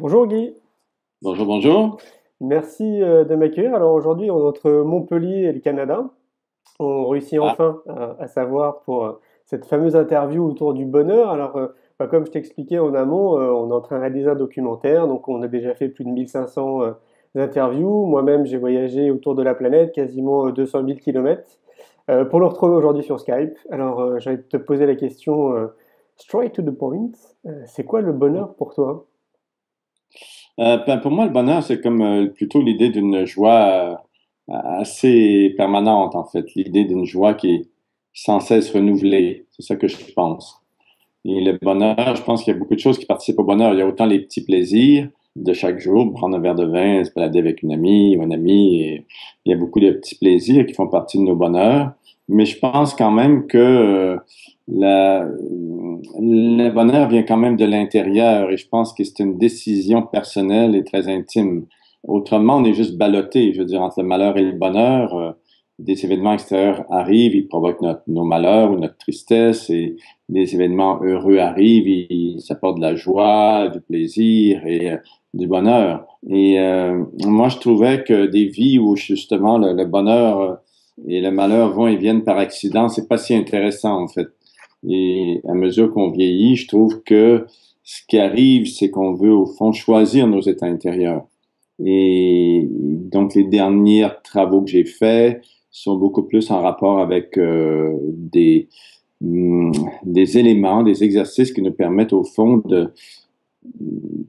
Bonjour Guy, Bonjour, bonjour. merci de m'accueillir. Alors aujourd'hui, entre Montpellier et le Canada, on réussit Ah, enfin à savoir pour cette fameuse interview autour du bonheur. Alors, comme je t'expliquais en amont, on est en train de réaliser un documentaire, donc on a déjà fait plus de 1500 interviews. Moi-même, j'ai voyagé autour de la planète, quasiment 200 000 kilomètres, pour le retrouver aujourd'hui sur Skype. Alors, j'ai envie de te poser la question straight to the point. C'est quoi le bonheur pour toi? pour moi, le bonheur, c'est comme plutôt l'idée d'une joie assez permanente, en fait. L'idée d'une joie qui est sans cesse renouvelée. C'est ça que je pense. Et le bonheur, je pense qu'il y a beaucoup de choses qui participent au bonheur. Il y a autant les petits plaisirs de chaque jour, prendre un verre de vin, se balader avec une amie ou un ami. Et il y a beaucoup de petits plaisirs qui font partie de nos bonheurs. Mais je pense quand même que le bonheur vient quand même de l'intérieur et je pense que c'est une décision personnelle et très intime. Autrement, on est juste ballotté, je veux dire, entre le malheur et le bonheur. Des événements extérieurs arrivent, ils provoquent nos malheurs ou notre tristesse et des événements heureux arrivent, ça apporte de la joie, du plaisir et du bonheur. Et moi, je trouvais que des vies où justement le bonheur et le malheur vont et viennent par accident, c'est pas si intéressant en fait. Et à mesure qu'on vieillit, je trouve que ce qui arrive, c'est qu'on veut au fond choisir nos états intérieurs. Et donc les derniers travaux que j'ai faits sont beaucoup plus en rapport avec des éléments, des exercices qui nous permettent au fond de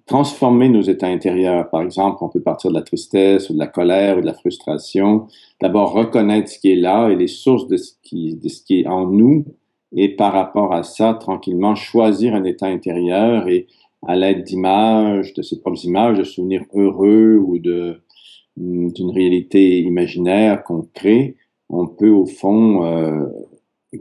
transformer nos états intérieurs. Par exemple, on peut partir de la tristesse ou de la colère ou de la frustration. D'abord, reconnaître ce qui est là et les sources de ce qui est en nous. Et par rapport à ça, tranquillement, choisir un état intérieur et à l'aide d'images, de ses propres images, de souvenirs heureux ou d'une réalité imaginaire qu'on crée, on peut au fond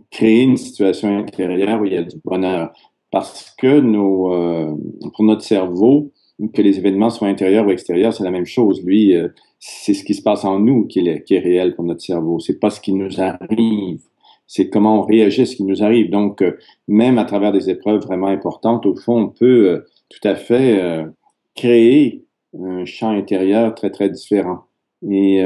créer une situation intérieure où il y a du bonheur. Parce que pour notre cerveau, que les événements soient intérieurs ou extérieurs, c'est la même chose. Lui, c'est ce qui se passe en nous qui est réel pour notre cerveau. C'est pas ce qui nous arrive. C'est comment on réagit à ce qui nous arrive. Donc, même à travers des épreuves vraiment importantes, au fond, on peut tout à fait créer un champ intérieur très, très différent. Et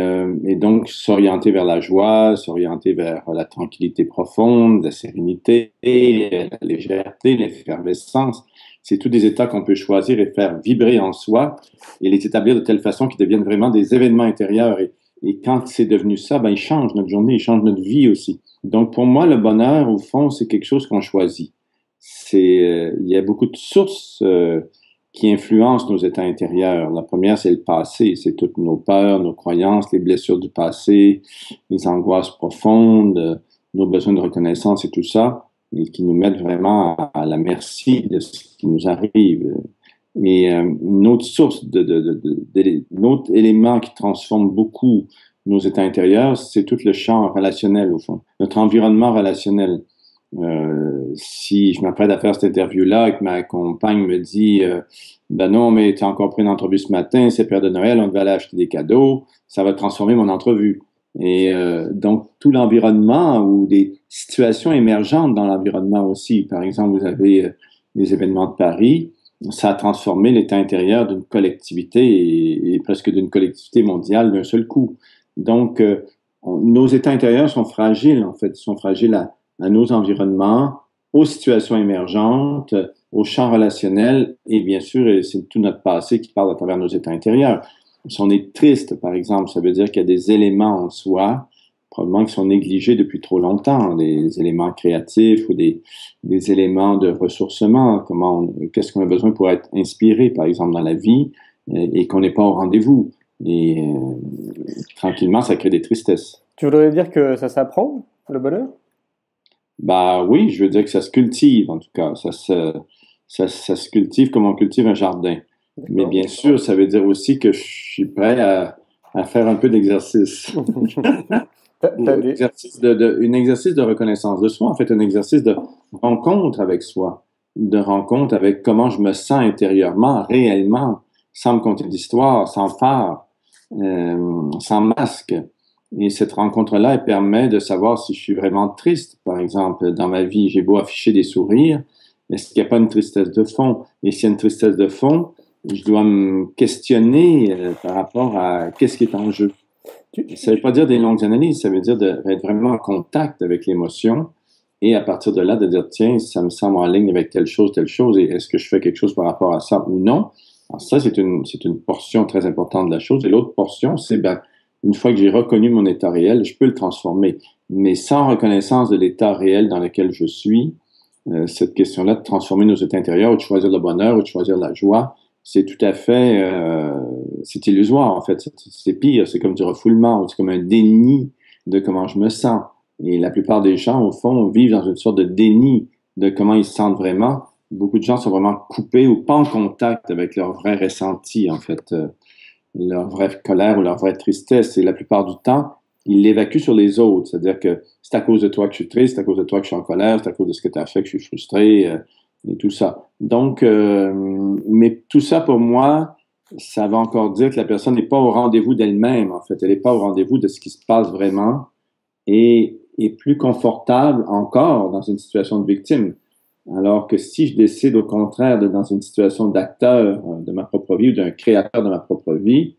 donc s'orienter vers la joie, s'orienter vers la tranquillité profonde, la sérénité, la légèreté, l'effervescence. C'est tous des états qu'on peut choisir et faire vibrer en soi et les établir de telle façon qu'ils deviennent vraiment des événements intérieurs. Et quand c'est devenu ça, ben, ils changent notre journée, ils changent notre vie aussi. Donc pour moi, le bonheur, au fond, c'est quelque chose qu'on choisit. Il y a beaucoup de sources qui influencent nos états intérieurs. La première, c'est le passé, c'est toutes nos peurs, nos croyances, les blessures du passé, les angoisses profondes, nos besoins de reconnaissance et tout ça, et qui nous mettent vraiment à la merci de ce qui nous arrive. Et une autre source, un autre élément qui transforme beaucoup nos états intérieurs, c'est tout le champ relationnel, au fond, notre environnement relationnel. Si je m'apprête à faire cette interview-là et que ma compagne me dit ben non, mais tu as encore pris une entrevue ce matin, c'est période de Noël, on devait aller acheter des cadeaux, ça va transformer mon entrevue. Et donc, tout l'environnement ou des situations émergentes dans l'environnement aussi. Par exemple, vous avez les événements de Paris, ça a transformé l'état intérieur d'une collectivité et presque d'une collectivité mondiale d'un seul coup. Donc, nos états intérieurs sont fragiles, en fait, ils sont fragiles à nos environnements, aux situations émergentes, aux champs relationnels et bien sûr, c'est tout notre passé qui parle à travers nos états intérieurs. Si on est triste, par exemple, ça veut dire qu'il y a des éléments en soi, probablement qui sont négligés depuis trop longtemps, des éléments créatifs ou des éléments de ressourcement, qu'est-ce qu'on a besoin pour être inspiré, par exemple, dans la vie, et qu'on n'est pas au rendez-vous. Et tranquillement, ça crée des tristesses. Tu voudrais dire que ça s'apprend, le bonheur? Bah oui, je veux dire que ça se cultive, en tout cas. Ça se cultive comme on cultive un jardin. Mais D'accord. bien sûr, ça veut dire aussi que je suis prêt à faire un peu d'exercice. T'as des... Un exercice de reconnaissance de soi, en fait, un exercice de rencontre avec soi, de rencontre avec comment je me sens intérieurement, réellement, sans me conter d'histoire, sans phare, sans masque. Et cette rencontre-là, elle permet de savoir si je suis vraiment triste. Par exemple, dans ma vie, j'ai beau afficher des sourires, est-ce qu'il n'y a pas une tristesse de fond? Et s'il y a une tristesse de fond, je dois me questionner par rapport à qu'est-ce qui est en jeu. Ça ne veut pas dire des longues analyses, ça veut dire d'être vraiment en contact avec l'émotion et à partir de là, de dire, tiens, ça me semble en ligne avec telle chose, et est-ce que je fais quelque chose par rapport à ça ou non? Alors ça, c'est une portion très importante de la chose. Et l'autre portion, c'est, ben, une fois que j'ai reconnu mon état réel, je peux le transformer. Mais sans reconnaissance de l'état réel dans lequel je suis, cette question-là de transformer nos états intérieurs ou de choisir le bonheur ou de choisir la joie, c'est tout à fait, c'est illusoire en fait. C'est pire, c'est comme du refoulement, c'est comme un déni de comment je me sens. Et la plupart des gens, au fond, vivent dans une sorte de déni de comment ils se sentent vraiment. Beaucoup de gens sont vraiment coupés ou pas en contact avec leur vrai ressenti, en fait, leur vraie colère ou leur vraie tristesse. Et la plupart du temps, ils l'évacuent sur les autres. C'est-à-dire que c'est à cause de toi que je suis triste, c'est à cause de toi que je suis en colère, c'est à cause de ce que tu as fait que je suis frustré, et tout ça. Donc, mais tout ça pour moi, ça va encore dire que la personne n'est pas au rendez-vous d'elle-même, en fait. Elle n'est pas au rendez-vous de ce qui se passe vraiment et est plus confortable encore dans une situation de victime. Alors que si je décide au contraire d'être dans une situation d'acteur de ma propre vie ou d'un créateur de ma propre vie,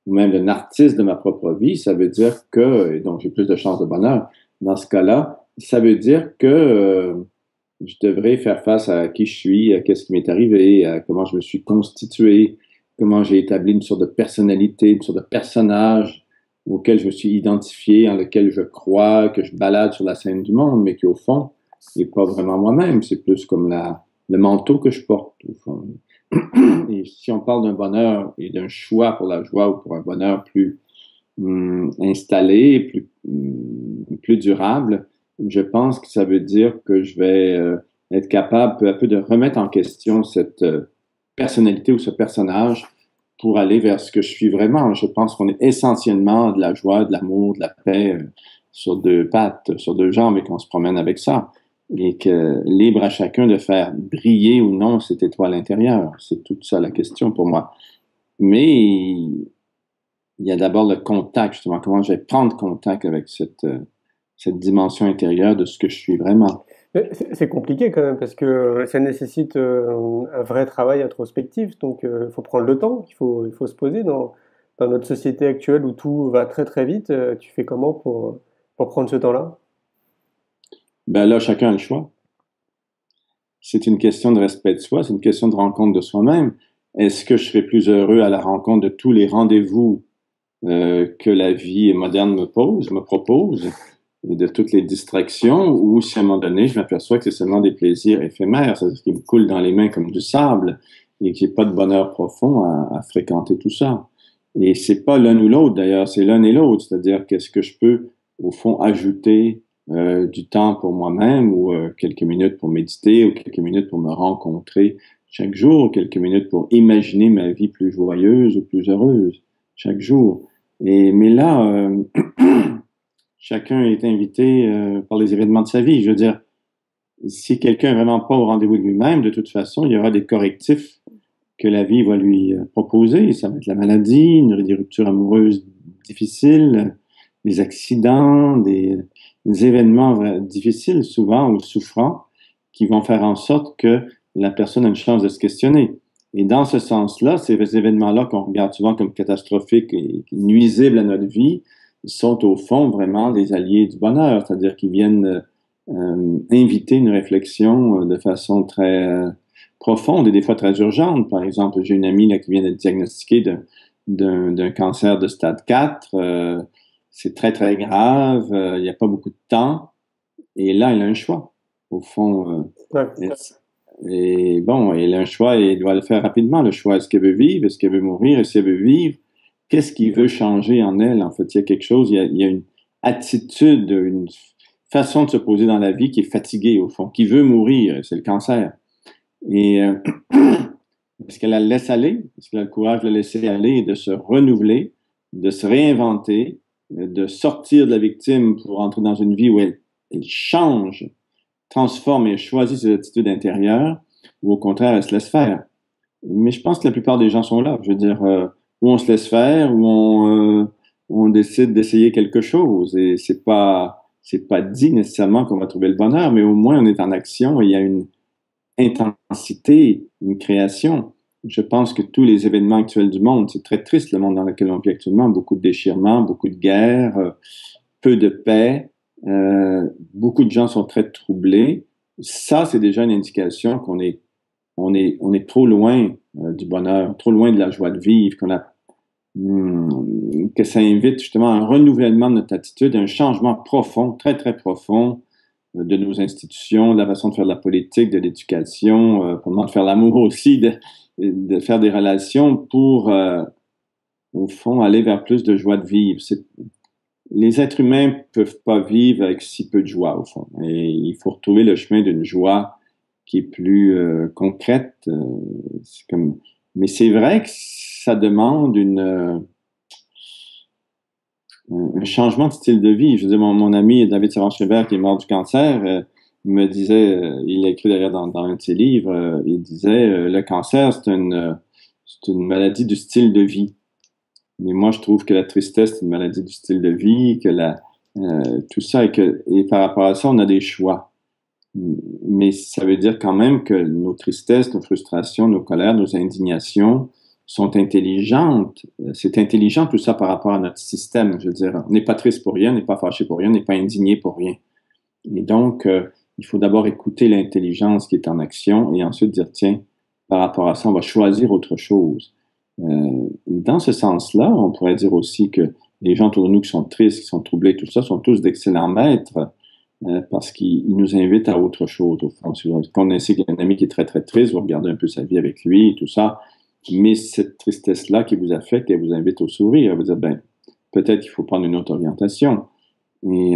ou même d'un artiste de ma propre vie, ça veut dire que, et donc j'ai plus de chances de bonheur dans ce cas-là, ça veut dire que je devrais faire face à qui je suis, à qu'est-ce qui m'est arrivé, à comment je me suis constitué, comment j'ai établi une sorte de personnalité, une sorte de personnage auquel je me suis identifié, en lequel je crois, que je balade sur la scène du monde, mais qui au fond n'est pas vraiment moi-même. C'est plus comme le manteau que je porte, au fond. Et si on parle d'un bonheur et d'un choix pour la joie ou pour un bonheur plus installé, plus durable, je pense que ça veut dire que je vais être capable peu à peu de remettre en question cette personnalité ou ce personnage pour aller vers ce que je suis vraiment. Je pense qu'on est essentiellement de la joie, de l'amour, de la paix sur deux pattes, sur deux jambes et qu'on se promène avec ça. Et que libre à chacun de faire briller ou non cette étoile intérieure. C'est toute ça la question pour moi. Mais il y a d'abord le contact, justement, comment je vais prendre contact avec cette dimension intérieure de ce que je suis vraiment. C'est compliqué quand même parce que ça nécessite un vrai travail introspectif. Donc, il faut prendre le temps, il faut se poser dans notre société actuelle où tout va très très vite. Tu fais comment pour prendre ce temps-là? Ben là, chacun a le choix. C'est une question de respect de soi, c'est une question de rencontre de soi-même. Est-ce que je serais plus heureux à la rencontre de tous les rendez-vous que la vie moderne me propose, et de toutes les distractions, ou si à un moment donné, je m'aperçois que c'est seulement des plaisirs éphémères, c'est-à-dire qui me coulent dans les mains comme du sable, et qu'il n'y a pas de bonheur profond à fréquenter tout ça. Et c'est pas l'un ou l'autre, d'ailleurs, c'est l'un et l'autre, c'est-à-dire qu'est-ce que je peux, au fond, ajouter du temps pour moi-même, ou quelques minutes pour méditer, ou quelques minutes pour me rencontrer chaque jour, ou quelques minutes pour imaginer ma vie plus joyeuse ou plus heureuse chaque jour. Mais là, chacun est invité par les événements de sa vie. Je veux dire, si quelqu'un est vraiment pas au rendez-vous de lui-même, de toute façon, il y aura des correctifs que la vie va lui proposer. Ça va être la maladie, des ruptures amoureuses difficiles, des accidents, des événements difficiles souvent ou souffrants qui vont faire en sorte que la personne a une chance de se questionner. Et dans ce sens-là, ces événements-là qu'on regarde souvent comme catastrophiques et nuisibles à notre vie sont au fond vraiment des alliés du bonheur, c'est-à-dire qu'ils viennent inviter une réflexion de façon très profonde et des fois très urgente. Par exemple, j'ai une amie là, qui vient d'être diagnostiquée d'un cancer de stade 4. C'est très, très grave. Il n'y a pas beaucoup de temps. Et là, elle a un choix. Au fond, Ouais. et bon, elle a un choix et elle doit le faire rapidement. Le choix, est-ce qu'elle veut vivre? Est-ce qu'elle veut mourir? Et si elle veut vivre, qu'est-ce qui veut changer en elle? En fait, il y a quelque chose, il y a une attitude, une façon de se poser dans la vie qui est fatiguée, au fond, qui veut mourir. C'est le cancer. Et est-ce qu'elle la laisse aller? Est-ce qu'elle a le courage de la laisser aller et de se renouveler, de se réinventer, de sortir de la victime pour entrer dans une vie où elle change, transforme et choisit ses attitudes intérieures, ou au contraire, elle se laisse faire? Mais je pense que la plupart des gens sont là. Je veux dire, où on se laisse faire, où on décide d'essayer quelque chose. Et c'est pas dit nécessairement qu'on va trouver le bonheur, mais au moins on est en action et il y a une intensité, une création. je pense que tous les événements actuels du monde, c'est très triste le monde dans lequel on vit actuellement, beaucoup de déchirements, beaucoup de guerres, peu de paix, beaucoup de gens sont très troublés. Ça, c'est déjà une indication on est trop loin du bonheur, trop loin de la joie de vivre, que ça invite justement à un renouvellement de notre attitude, un changement profond, très, très profond de nos institutions, de la façon de faire de la politique, de l'éducation, comment de faire l'amour aussi, de faire des relations pour, au fond, aller vers plus de joie de vivre. Les êtres humains peuvent pas vivre avec si peu de joie, au fond. Et il faut retrouver le chemin d'une joie qui est plus concrète. Mais c'est vrai que ça demande un changement de style de vie. Je veux dire, mon ami David Savard-Schreiber, qui est mort du cancer, me disait, il a écrit d'ailleurs dans un de ses livres, il disait, le cancer, c'est une maladie du style de vie. Mais moi, je trouve que la tristesse, c'est une maladie du style de vie, tout ça, et par rapport à ça, on a des choix. Mais ça veut dire quand même que nos tristesses, nos frustrations, nos colères, nos indignations sont intelligentes. C'est intelligent tout ça par rapport à notre système. Je veux dire, on n'est pas triste pour rien, on n'est pas fâché pour rien, on n'est pas indigné pour rien. Et donc, il faut d'abord écouter l'intelligence qui est en action et ensuite dire, tiens, par rapport à ça, on va choisir autre chose. Et dans ce sens-là, on pourrait dire aussi que les gens autour de nous qui sont tristes, qui sont troublés, tout ça, sont tous d'excellents maîtres parce qu'ils nous invitent à autre chose, au fond. Si vous connaissez un ami qui est très, très triste, vous regardez un peu sa vie avec lui et tout ça, mais cette tristesse-là qui vous affecte, elle vous invite au sourire. Elle vous dit, ben, peut-être qu'il faut prendre une autre orientation. Et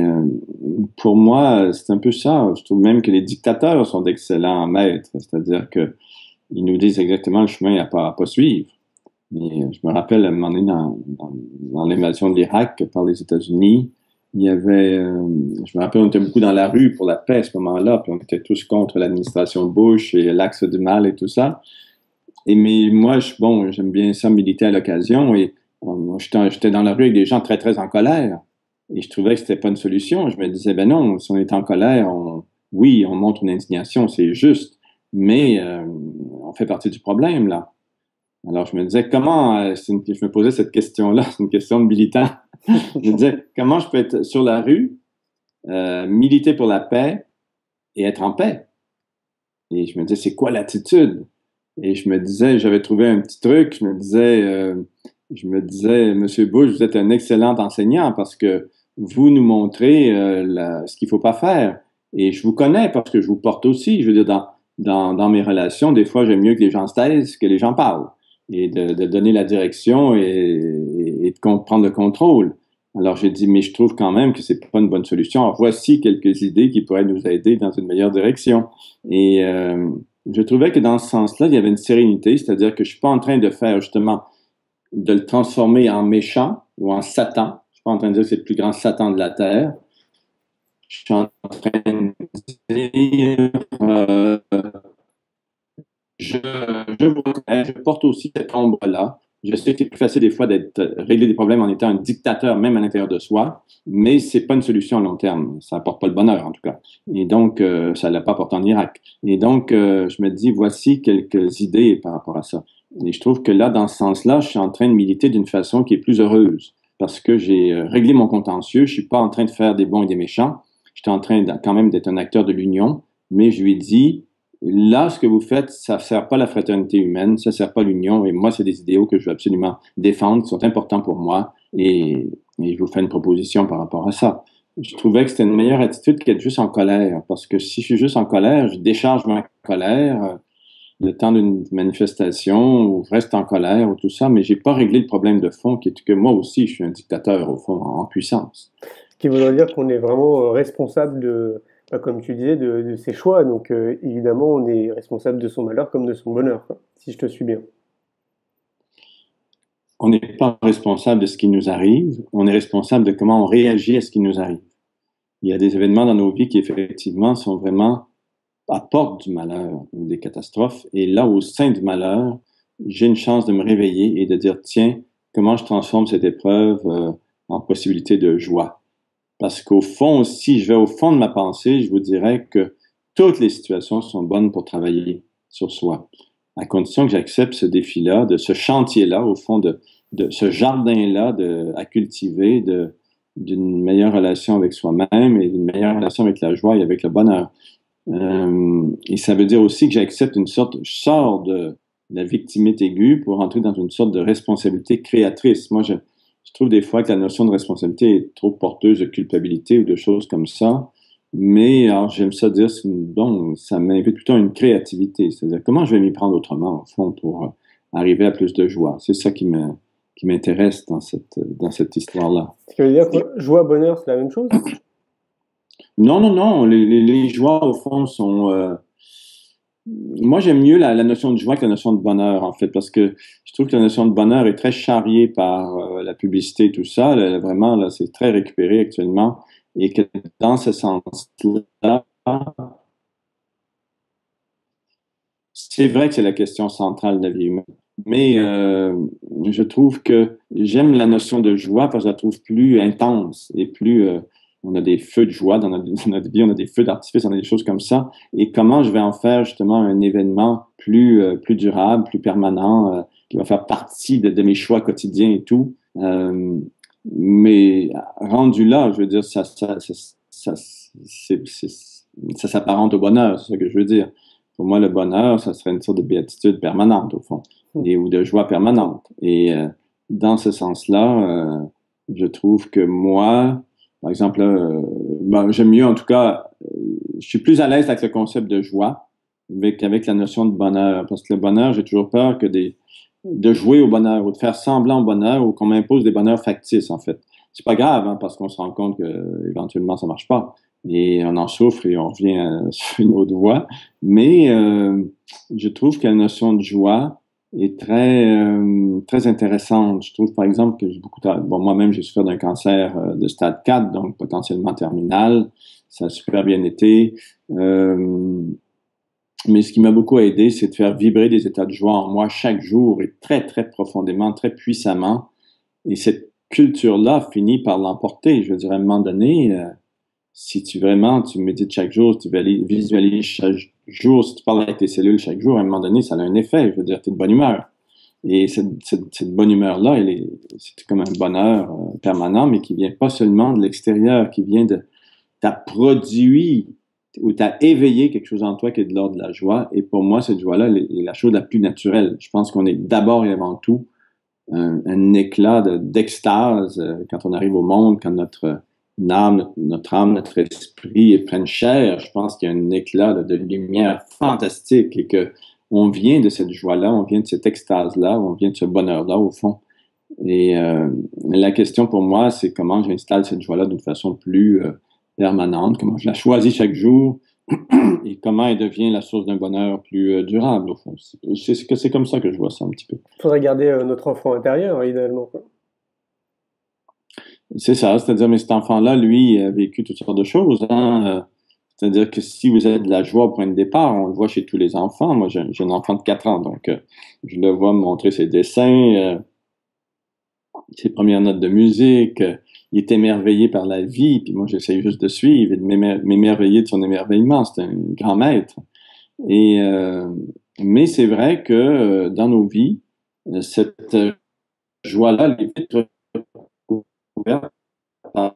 pour moi, c'est un peu ça. Je trouve même que les dictateurs sont d'excellents maîtres, c'est-à-dire qu'ils nous disent exactement le chemin à pas suivre. Et je me rappelle à un moment donné dans l'invasion de l'Irak par les États-Unis, il y avait, je me rappelle, on était beaucoup dans la rue pour la paix à ce moment-là, puis on était tous contre l'administration Bush et l'axe du mal et tout ça. Mais moi, j'aime bien ça militer à l'occasion et j'étais dans la rue avec des gens très, très en colère et je trouvais que c'était pas une solution. Je me disais, ben non, si on est en colère, oui, on montre une indignation, c'est juste, mais on fait partie du problème, là. Alors, je me disais, je me posais cette question-là, c'est une question de militant. Je me disais, comment je peux être sur la rue, militer pour la paix et être en paix? Et je me disais, c'est quoi l'attitude? Et je me disais, j'avais trouvé un petit truc, je me disais, Monsieur Bush, vous êtes un excellent enseignant parce que vous nous montrez ce qu'il faut pas faire. Et je vous connais parce que je vous porte aussi. Je veux dire, dans mes relations, des fois, j'aime mieux que les gens se taisent que les gens parlent et de donner la direction et de prendre le contrôle. Alors, j'ai dit, mais je trouve quand même que c'est pas une bonne solution. Alors, voici quelques idées qui pourraient nous aider dans une meilleure direction. Et je trouvais que dans ce sens-là, il y avait une sérénité, c'est-à-dire que je suis pas en train de faire justement de le transformer en méchant ou en Satan. Je suis pas en train de dire que c'est le plus grand Satan de la terre. Je suis en train de dire je porte aussi cette ombre-là. Je sais que c'est plus facile des fois régler des problèmes en étant un dictateur, même à l'intérieur de soi, mais c'est pas une solution à long terme. Ça apporte pas le bonheur, en tout cas. Et donc, ça l'a pas apporté en Irak. Et donc, je me dis, voici quelques idées par rapport à ça. Et je trouve que là, dans ce sens-là, je suis en train de militer d'une façon qui est plus heureuse, parce que j'ai réglé mon contentieux. Je suis pas en train de faire des bons et des méchants. J'étais en train quand même d'être un acteur de l'union, mais je lui ai dit, là, ce que vous faites, ça ne sert pas la fraternité humaine, ça ne sert pas l'union, et moi, c'est des idéaux que je veux absolument défendre, qui sont importants pour moi, et je vous fais une proposition par rapport à ça. Je trouvais que c'était une meilleure attitude qu'être juste en colère, parce que si je suis juste en colère, je décharge ma colère le temps d'une manifestation, ou je reste en colère, ou tout ça, mais j'ai pas réglé le problème de fond, qui est que moi aussi, je suis un dictateur, au fond, en puissance. Ce qui voudrait dire qu'on est vraiment responsable comme tu disais, de ses choix. Donc évidemment, on est responsable de son malheur comme de son bonheur, quoi, si je te suis bien. On n'est pas responsable de ce qui nous arrive, on est responsable de comment on réagit à ce qui nous arrive. Il y a des événements dans nos vies qui effectivement sont vraiment apportent du malheur ou des catastrophes. Et là, au sein du malheur, j'ai une chance de me réveiller et de dire, tiens, comment je transforme cette épreuve en possibilité de joie. Parce qu'au fond, si je vais au fond de ma pensée, je vous dirais que toutes les situations sont bonnes pour travailler sur soi. à condition que j'accepte ce défi-là, de ce chantier-là, au fond, de ce jardin-là à cultiver, d'une meilleure relation avec soi-même et d'une meilleure relation avec la joie et avec le bonheur. Et ça veut dire aussi que j'accepte je sors de la victimite aiguë pour entrer dans une sorte de responsabilité créatrice. Moi, je trouve des fois que la notion de responsabilité est trop porteuse de culpabilité ou de choses comme ça. Mais alors, j'aime ça dire, donc, ça m'invite plutôt à une créativité. C'est-à-dire, comment je vais m'y prendre autrement, au fond, pour arriver à plus de joie. C'est ça qui m'intéresse dans cette histoire-là. Ce qui veut dire que joie, bonheur, c'est la même chose? Non, non, non. Les joies, au fond, sont... moi, j'aime mieux la notion de joie que la notion de bonheur, en fait, parce que je trouve que la notion de bonheur est très charriée par la publicité et tout ça. Là, vraiment, là, c'est très récupéré actuellement. Et que dans ce sens-là, c'est vrai que c'est la question centrale de la vie humaine. Mais je trouve que j'aime la notion de joie parce que je la trouve plus intense et plus... on a des feux de joie dans notre vie, on a des feux d'artifice, on a des choses comme ça. Et comment je vais en faire justement un événement plus durable, plus permanent, qui va faire partie de mes choix quotidiens et tout. Mais rendu là, je veux dire, ça s'apparente au bonheur, c'est ce que je veux dire. Pour moi, le bonheur, ça serait une sorte de béatitude permanente, au fond, ou de joie permanente. Et dans ce sens-là, je trouve que moi, par exemple, j'aime mieux, en tout cas, je suis plus à l'aise avec le concept de joie qu'avec la notion de bonheur. Parce que le bonheur, j'ai toujours peur de jouer au bonheur ou de faire semblant au bonheur ou qu'on m'impose des bonheurs factices, en fait. C'est pas grave, hein, parce qu'on se rend compte que éventuellement ça marche pas. Et on en souffre et on revient sur une autre voie. Mais je trouve que la notion de joie est très intéressante. Je trouve, par exemple, que moi-même, j'ai souffert d'un cancer de stade 4, donc potentiellement terminal. Ça a super bien été. Mais ce qui m'a beaucoup aidé, c'est de faire vibrer des états de joie en moi chaque jour et très, très profondément, très puissamment. Et cette culture-là finit par l'emporter. Je veux dire, à un moment donné, si tu médites chaque jour, tu visualises chaque jour, si tu parles avec tes cellules chaque jour, à un moment donné, ça a un effet. Je veux dire, tu es de bonne humeur. Et cette bonne humeur-là, c'est comme un bonheur permanent, mais qui vient pas seulement de l'extérieur, qui vient t'as produit ou t'as éveillé quelque chose en toi qui est de l'ordre de la joie. Et pour moi, cette joie-là est la chose la plus naturelle. Je pense qu'on est d'abord et avant tout un éclat d'extase quand on arrive au monde, quand notre âme, notre esprit prennent chair. Je pense qu'il y a un éclat de lumière fantastique et que on vient de cette joie-là, on vient de cette extase-là, on vient de ce bonheur-là, au fond. Et la question pour moi, c'est comment j'installe cette joie-là d'une façon plus permanente, comment je la choisis chaque jour et comment elle devient la source d'un bonheur plus durable, au fond. C'est comme ça que je vois ça un petit peu. Il faudrait garder notre enfant intérieur, idéalement, quoi. C'est ça, c'est-à-dire, mais cet enfant-là, lui, a vécu toutes sortes de choses, hein. C'est-à-dire que si vous avez de la joie au point de départ, on le voit chez tous les enfants. Moi, j'ai un enfant de 4 ans, donc je le vois me montrer ses dessins, ses premières notes de musique. Il est émerveillé par la vie, puis moi, j'essaye juste de suivre et de m'émerveiller de son émerveillement. C'est un grand maître. Et, mais c'est vrai que dans nos vies, cette joie-là, elle est vite recouverte par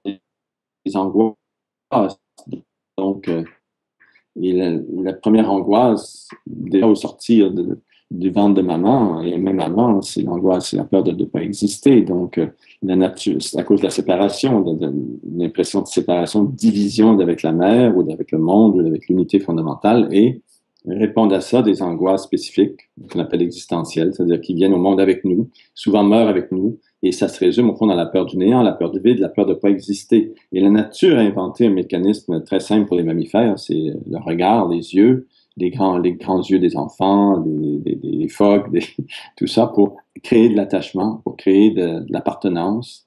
des angoisses. Donc, et la première angoisse, déjà au sortir du ventre de maman, et même avant, c'est l'angoisse, c'est la peur de ne pas exister. Donc, la nature, c'est à cause de la séparation, de l'impression de séparation, de division avec la mère, ou avec le monde, ou avec l'unité fondamentale, et répondent à ça des angoisses spécifiques, qu'on appelle existentielles, c'est-à-dire qui viennent au monde avec nous, souvent meurent avec nous, et ça se résume au fond dans la peur du néant, la peur du vide, la peur de ne pas exister. Et la nature a inventé un mécanisme très simple pour les mammifères, c'est le regard, les yeux, les grands yeux des enfants, des phoques, tout ça pour créer de l'attachement, pour créer de l'appartenance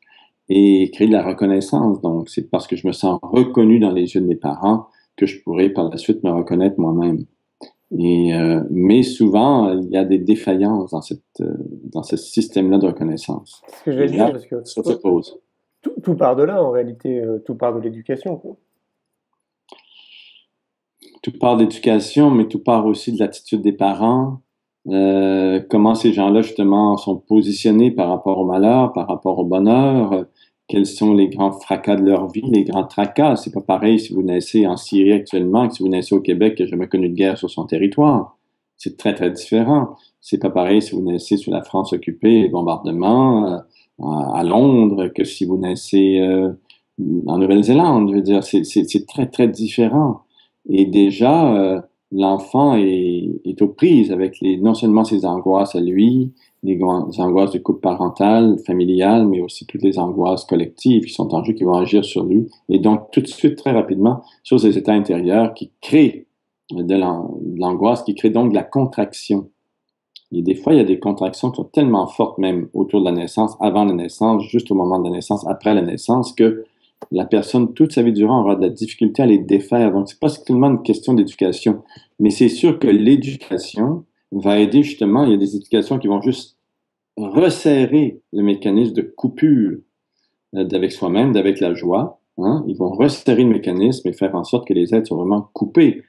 et créer de la reconnaissance. Donc, c'est parce que je me sens reconnu dans les yeux de mes parents que je pourrais par la suite me reconnaître moi-même. Mais souvent, il y a des défaillances dans ce système-là de reconnaissance. C'est ce que je vais dire, parce que ça se pose. Tout part de là, en réalité, tout part de l'éducation, quoi. Tout part d'éducation, mais tout part aussi de l'attitude des parents, comment ces gens-là, justement, sont positionnés par rapport au malheur, par rapport au bonheur, quels sont les grands fracas de leur vie, les grands tracas. C'est pas pareil si vous naissez en Syrie actuellement que si vous naissez au Québec qui n'a jamais connu de guerre sur son territoire. C'est très, très différent. C'est pas pareil si vous naissez sous la France occupée et bombardement à Londres que si vous naissez en Nouvelle-Zélande. Je veux dire, c'est très, très différent. Et déjà, l'enfant est aux prises avec non seulement ses angoisses à lui, les angoisses du couple parental, familial, mais aussi toutes les angoisses collectives qui sont en jeu, qui vont agir sur lui. Et donc, tout de suite, très rapidement, sur ces états intérieurs qui créent de l'angoisse, qui créent donc de la contraction. Et des fois, il y a des contractions qui sont tellement fortes, même autour de la naissance, avant la naissance, juste au moment de la naissance, après la naissance, que la personne, toute sa vie durant, aura de la difficulté à les défaire. Donc, c'est pas seulement une question d'éducation, mais c'est sûr que l'éducation va aider justement. Il y a des éducations qui vont juste resserrer le mécanisme de coupure d'avec soi-même, d'avec la joie. Hein? Ils vont resserrer le mécanisme et faire en sorte que les êtres sont vraiment coupés.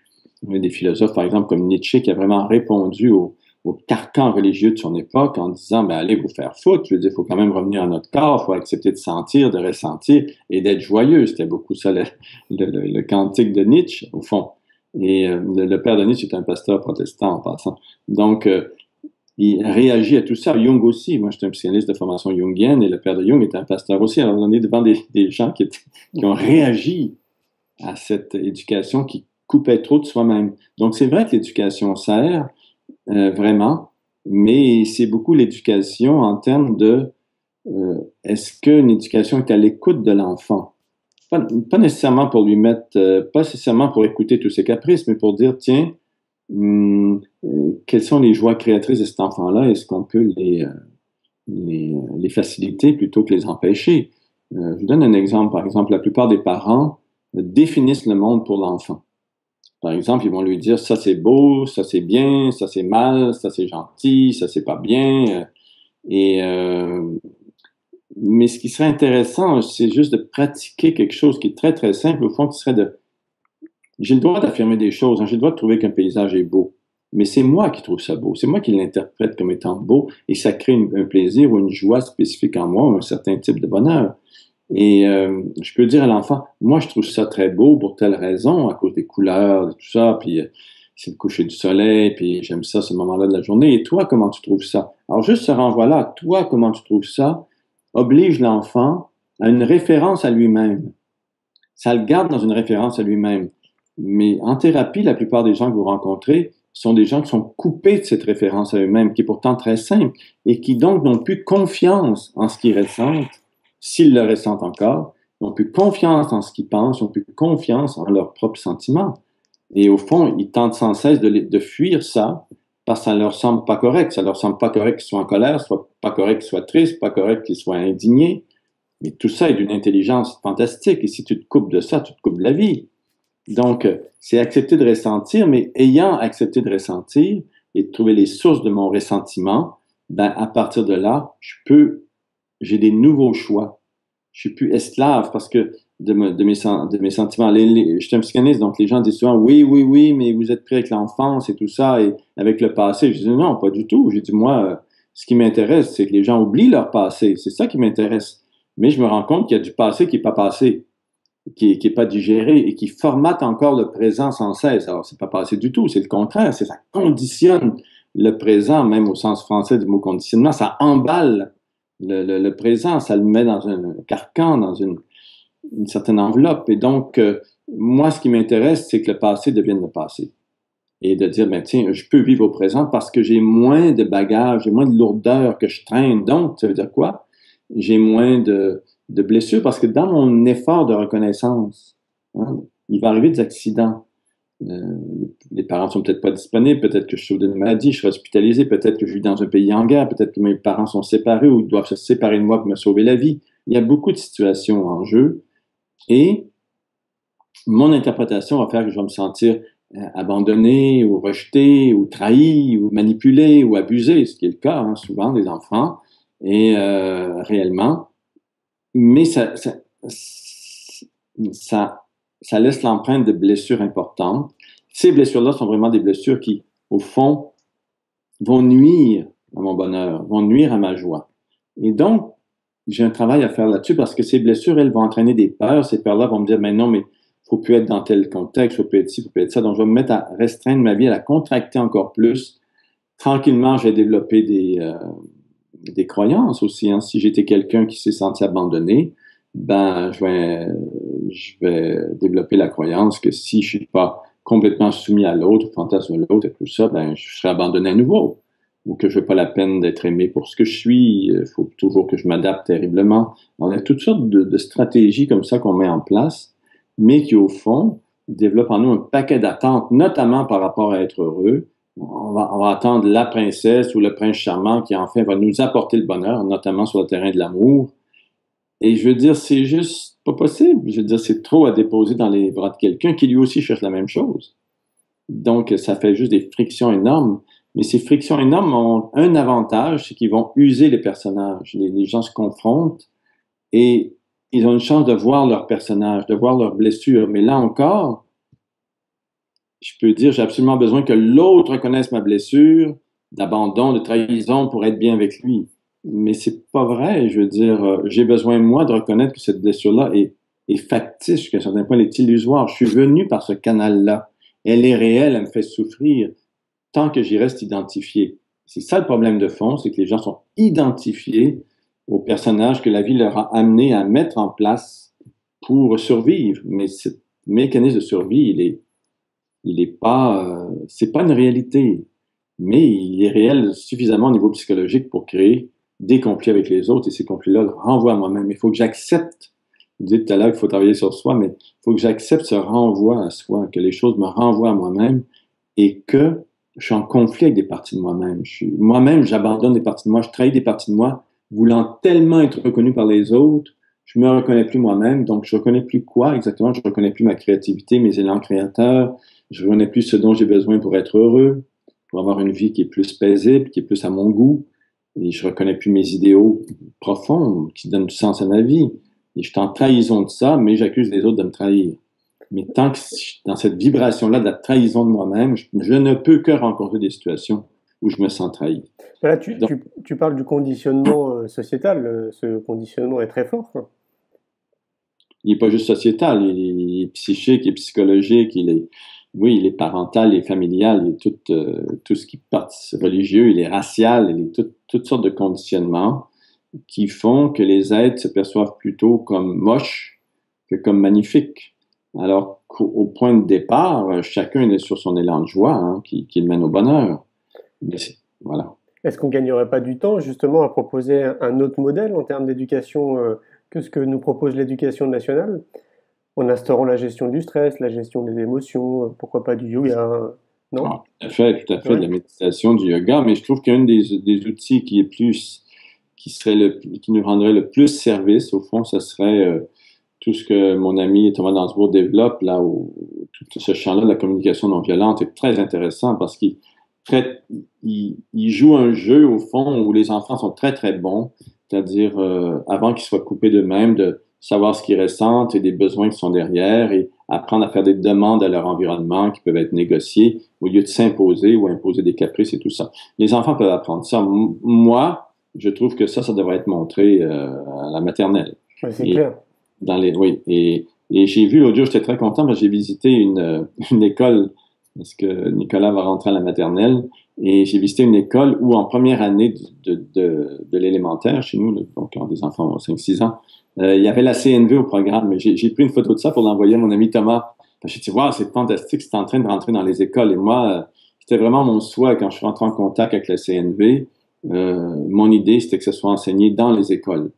Il y a des philosophes, par exemple, comme Nietzsche, qui a vraiment répondu au carcan religieux de son époque en disant, ben, allez vous faire foutre, je veux dire, il faut quand même revenir à notre corps, il faut accepter de sentir, de ressentir et d'être joyeux. C'était beaucoup ça le cantique de Nietzsche, au fond. Et le père de Nietzsche est un pasteur protestant en passant. Donc, il réagit à tout ça. Jung aussi, moi j'étais un psychanalyste de formation jungienne et le père de Jung était un pasteur aussi. Alors on est devant des gens qui ont réagi à cette éducation qui coupait trop de soi-même. Donc c'est vrai que l'éducation sert, vraiment, mais c'est beaucoup l'éducation en termes de est-ce qu'une éducation est à l'écoute de l'enfant? Pas nécessairement pour lui mettre, pas nécessairement pour écouter tous ses caprices, mais pour dire, tiens, quelles sont les joies créatrices de cet enfant-là? Est-ce qu'on peut les faciliter plutôt que les empêcher? Je vous donne un exemple. Par exemple, la plupart des parents définissent le monde pour l'enfant. Par exemple, ils vont lui dire ça c'est beau, ça c'est bien, ça c'est mal, ça c'est gentil, ça c'est pas bien. Et mais ce qui serait intéressant, c'est juste de pratiquer quelque chose qui est très très simple au fond, qui serait de j'ai le droit d'affirmer des choses, hein, j'ai le droit de trouver qu'un paysage est beau, mais c'est moi qui trouve ça beau, c'est moi qui l'interprète comme étant beau et ça crée un plaisir ou une joie spécifique en moi, un certain type de bonheur. Et je peux dire à l'enfant, moi je trouve ça très beau pour telle raison, à cause des couleurs, de tout ça, puis c'est le coucher du soleil, puis j'aime ça ce moment-là de la journée. Et toi, comment tu trouves ça? Alors juste ce renvoi-là, toi, comment tu trouves ça, oblige l'enfant à une référence à lui-même. Ça le garde dans une référence à lui-même. Mais en thérapie, la plupart des gens que vous rencontrez sont des gens qui sont coupés de cette référence à eux-mêmes, qui est pourtant très simple, et qui donc n'ont plus confiance en ce qu'ils ressentent, s'ils le ressentent encore, n'ont plus confiance en ce qu'ils pensent, n'ont plus confiance en leurs propres sentiments. Et au fond, ils tentent sans cesse de fuir ça, parce que ça leur semble pas correct. Ça leur semble pas correct qu'ils soient en colère, soit pas correct qu'ils soient tristes, pas correct qu'ils soient indignés. Mais tout ça est d'une intelligence fantastique. Et si tu te coupes de ça, tu te coupes de la vie. Donc, c'est accepter de ressentir, mais ayant accepté de ressentir et de trouver les sources de mon ressentiment, ben, à partir de là, j'ai des nouveaux choix. Je suis plus esclave parce que de mes sentiments. Je suis un psychanalyste, donc les gens disent souvent, oui, oui, oui, mais vous êtes pris avec l'enfance et tout ça, et avec le passé. Je dis, non, pas du tout. J'ai dit, moi, ce qui m'intéresse, c'est que les gens oublient leur passé. C'est ça qui m'intéresse. Mais je me rends compte qu'il y a du passé qui n'est pas passé, qui est pas digéré et qui formate encore le présent sans cesse. Alors, c'est pas passé du tout, c'est le contraire. Ça conditionne le présent, même au sens français du mot conditionnement. Ça emballe le présent, ça le met dans un carcan, dans une certaine enveloppe. Et donc, moi, ce qui m'intéresse, c'est que le passé devienne le passé. Et de dire, ben tiens, je peux vivre au présent parce que j'ai moins de bagages, j'ai moins de lourdeur que je traîne. Donc, ça veut dire quoi? J'ai moins de blessures parce que dans mon effort de reconnaissance, hein, il va arriver des accidents. Les parents sont peut-être pas disponibles, peut-être que je souffre d'une maladie, je suis hospitalisé, peut-être que je vis dans un pays en guerre, peut-être que mes parents sont séparés ou doivent se séparer de moi pour me sauver la vie. Il y a beaucoup de situations en jeu et mon interprétation va faire que je vais me sentir abandonné ou rejeté ou trahi ou manipulé ou abusé, ce qui est le cas hein, souvent des enfants et réellement. Mais ça laisse l'empreinte de blessures importantes. Ces blessures-là sont vraiment des blessures qui, au fond, vont nuire à mon bonheur, vont nuire à ma joie. Et donc, j'ai un travail à faire là-dessus parce que ces blessures, elles vont entraîner des peurs. Ces peurs-là vont me dire, mais non, mais faut plus être dans tel contexte, faut plus être ci, faut plus être ça. Donc, je vais me mettre à restreindre ma vie, à la contracter encore plus. Tranquillement, je vais développer des croyances aussi. Hein. Si j'étais quelqu'un qui s'est senti abandonné, ben, je vais développer la croyance que si je suis pas complètement soumis à l'autre, au fantasme de l'autre et tout ça, ben, je serai abandonné à nouveau. Ou que je n'ai pas la peine d'être aimé pour ce que je suis. Il faut toujours que je m'adapte terriblement. On a toutes sortes de stratégies comme ça qu'on met en place, mais qui, au fond, développent en nous un paquet d'attentes, notamment par rapport à être heureux. On va attendre la princesse ou le prince charmant qui, enfin, va nous apporter le bonheur, notamment sur le terrain de l'amour. Et je veux dire, c'est juste pas possible. Je veux dire, c'est trop à déposer dans les bras de quelqu'un qui lui aussi cherche la même chose. Donc, ça fait juste des frictions énormes. Mais ces frictions énormes ont un avantage, c'est qu'ils vont user les personnages. Les gens se confrontent et ils ont une chance de voir leurs personnages, de voir leurs blessures. Mais là encore, je peux dire, j'ai absolument besoin que l'autre reconnaisse ma blessure d'abandon, de trahison pour être bien avec lui. Mais c'est pas vrai. Je veux dire, j'ai besoin, moi, de reconnaître que cette blessure-là est factice, jusqu'à un certain point, elle est illusoire. Je suis venu par ce canal-là. Elle est réelle, elle me fait souffrir tant que j'y reste identifié. C'est ça le problème de fond, c'est que les gens sont identifiés aux personnages que la vie leur a amené à mettre en place pour survivre. Mais ce mécanisme de survie, c'est pas une réalité, mais il est réel suffisamment au niveau psychologique pour créer des conflits avec les autres, et ces conflits-là le renvoient à moi-même. Il faut que j'accepte, vous dites tout à l'heure qu'il faut travailler sur soi, mais il faut que j'accepte ce renvoi à soi, que les choses me renvoient à moi-même, et que je suis en conflit avec des parties de moi-même. Moi-même, j'abandonne des parties de moi, je trahis des parties de moi, voulant tellement être reconnu par les autres, je me reconnais plus moi-même, donc je reconnais plus quoi exactement, je reconnais plus ma créativité, mes élans créateurs, je reconnais plus ce dont j'ai besoin pour être heureux, pour avoir une vie qui est plus paisible, qui est plus à mon goût, et je reconnais plus mes idéaux profonds qui donnent du sens à ma vie. Et je suis en trahison de ça, mais j'accuse les autres de me trahir. Mais tant que dans cette vibration-là de la trahison de moi-même, je ne peux que rencontrer des situations où je me sens trahi. Là, Donc, tu parles du conditionnement sociétal. Ce conditionnement est très fort, quoi. il n'est pas juste sociétal, il est psychique, il est psychologique, oui, il est parental, il est familial, il est tout ce qui part religieux, il est racial, il est toutes sortes de conditionnements qui font que les êtres se perçoivent plutôt comme moches que comme magnifiques. Alors qu'au point de départ, chacun est sur son élan de joie, hein, qui le mène au bonheur. Voilà. Est-ce qu'on gagnerait pas du temps justement à proposer un autre modèle en termes d'éducation que ce que nous propose l'éducation nationale, en instaurant la gestion du stress, la gestion des émotions, pourquoi pas du yoga, non? Ah, tout à fait, de Ouais. la méditation, du yoga, mais je trouve qu'un des outils qui nous rendrait le plus service, au fond, ce serait tout ce que mon ami Thomas Dansbourg développe, là, tout ce champ-là de la communication non violente est très intéressant parce il joue un jeu, au fond, où les enfants sont très, très bons, c'est-à-dire, avant qu'ils soient coupés d'eux-mêmes, de savoir ce qu'ils ressentent et des besoins qui sont derrière et apprendre à faire des demandes à leur environnement qui peuvent être négociées au lieu de s'imposer ou imposer des caprices et tout ça. Les enfants peuvent apprendre ça. Moi, je trouve que ça devrait être montré à la maternelle. Ouais, c'est Et clair. oui, et j'ai vu l'autre jour, j'étais très content parce que j'ai visité une école parce que Nicolas va rentrer à la maternelle et j'ai visité une école où en première année de l'élémentaire chez nous, donc quand des enfants ont 5-6 ans, il y avait la CNV au programme. Mais j'ai pris une photo de ça pour l'envoyer à mon ami Thomas. J'ai dit, wow, c'est fantastique, c'est en train de rentrer dans les écoles. Et moi, c'était vraiment mon souhait quand je suis rentré en contact avec la CNV. Mon idée, c'était que ce soit enseigné dans les écoles,